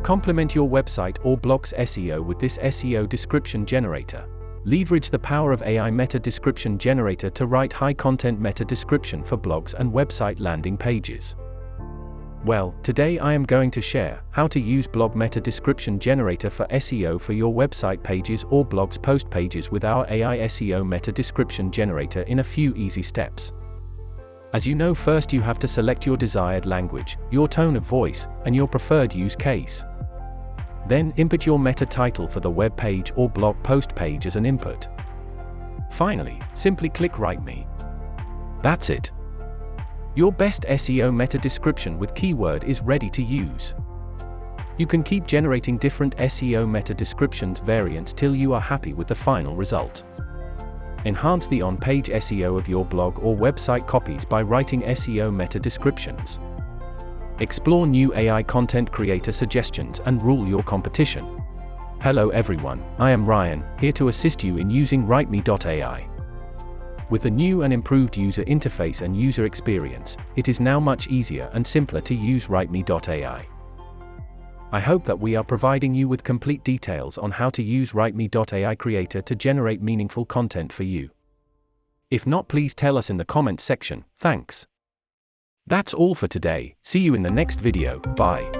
Complement your website or blog's SEO with this SEO description generator. Leverage the power of AI meta description generator to write high-content meta description for blogs and website landing pages. Well, today I am going to share how to use blog meta description generator for SEO for your website pages or blog's post pages with our AI SEO meta description generator in a few easy steps. As you know, first you have to select your desired language, your tone of voice, and your preferred use case. Then input your meta title for the web page or blog post page as an input. Finally, simply click Write Me. That's it. Your best SEO meta description with keyword is ready to use. You can keep generating different SEO meta descriptions variants till you are happy with the final result. Enhance the on-page SEO of your blog or website copies by writing SEO meta descriptions. Explore new AI content creator suggestions and rule your competition. Hello everyone, I am Ryan, here to assist you in using WriteMe.ai. With the new and improved user interface and user experience, it is now much easier and simpler to use WriteMe.ai. I hope that we are providing you with complete details on how to use WriteMe.ai Creator to generate meaningful content for you. If not, please tell us in the comments section. Thanks. That's all for today. See you in the next video. Bye.